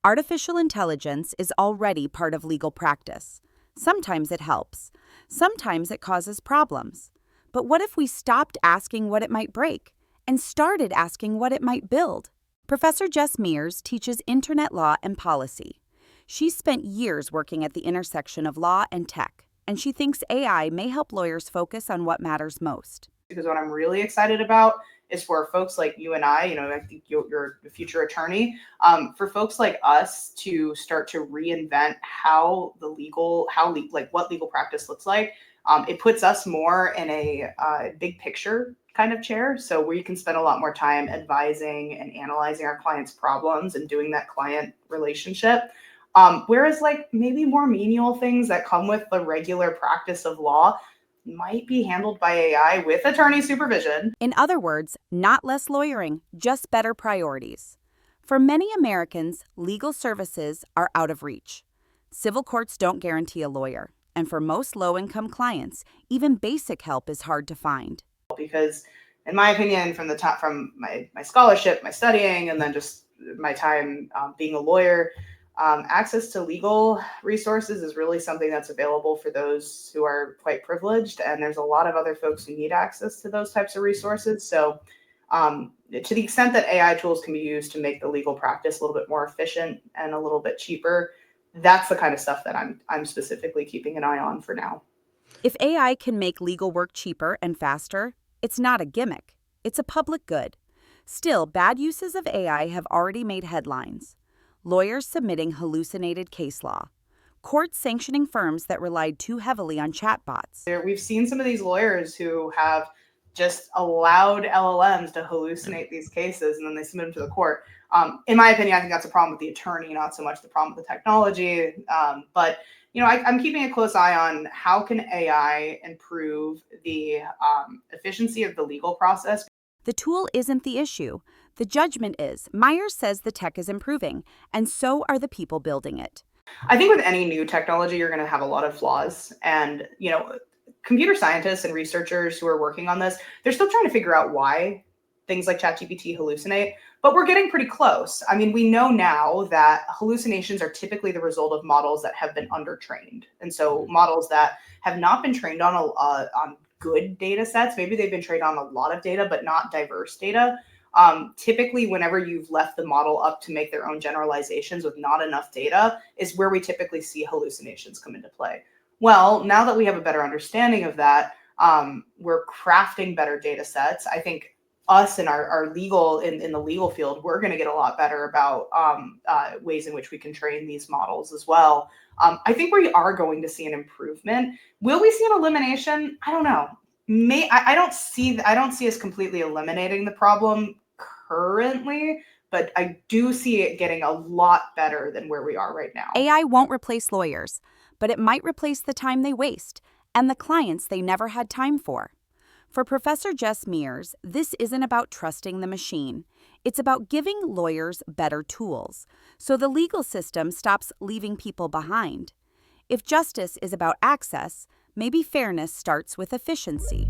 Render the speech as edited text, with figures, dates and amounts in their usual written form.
Artificial intelligence is already part of legal practice. Sometimes it helps. Sometimes it causes problems. But what if we stopped asking what it might break and started asking what it might build? Professor Jess Miers teaches internet law and policy. She's spent years working at the intersection of law and tech, and she thinks AI may help lawyers focus on what matters most. Because what I'm really excited about is for folks like you and I think you're a future attorney, for folks like us to start to reinvent what legal practice looks like. It puts us more in a big picture kind of chair, so where you can spend a lot more time advising and analyzing our clients' problems and doing that client relationship. Whereas like maybe more menial things that come with the regular practice of law might be handled by AI with attorney supervision. In other words, not less lawyering, just better priorities. For many Americans, legal services are out of reach. Civil courts don't guarantee a lawyer, and for most low-income clients, even basic help is hard to find. Because in my opinion, from my scholarship, my studying, and then just my time being a lawyer, access to legal resources is really something that's available for those who are quite privileged, and there's a lot of other folks who need access to those types of resources. So to the extent that AI tools can be used to make the legal practice a little bit more efficient and a little bit cheaper, that's the kind of stuff that I'm specifically keeping an eye on for now. If AI can make legal work cheaper and faster, it's not a gimmick. It's a public good. Still, bad uses of AI have already made headlines. Lawyers submitting hallucinated case law. Courts sanctioning firms that relied too heavily on chatbots. We've seen some of these lawyers who have just allowed LLMs to hallucinate these cases and then they submit them to the court. In my opinion, I think that's a problem with the attorney, not so much the problem with the technology. But I'm keeping a close eye on how can AI improve the efficiency of the legal process. The tool isn't the issue. The judgment is. Miers says the tech is improving, and so are the people building it. I think with any new technology, you're going to have a lot of flaws. And, computer scientists and researchers who are working on this, they're still trying to figure out why things like ChatGPT hallucinate, but we're getting pretty close. I mean, we know now that hallucinations are typically the result of models that have been undertrained. And so models that have not been trained on good data sets, maybe they've been trained on a lot of data, but not diverse data. Typically, whenever you've left the model up to make their own generalizations with not enough data is where we typically see hallucinations come into play. Well, now that we have a better understanding of that, we're crafting better data sets. I think us and our legal in the legal field, we're going to get a lot better about ways in which we can train these models as well. I think we are going to see an improvement. Will we see an elimination? I don't know. I don't see us completely eliminating the problem currently, but I do see it getting a lot better than where we are right now. AI won't replace lawyers, but it might replace the time they waste and the clients they never had time for. For Professor Jess Miers, this isn't about trusting the machine. It's about giving lawyers better tools, so the legal system stops leaving people behind. If justice is about access, maybe fairness starts with efficiency.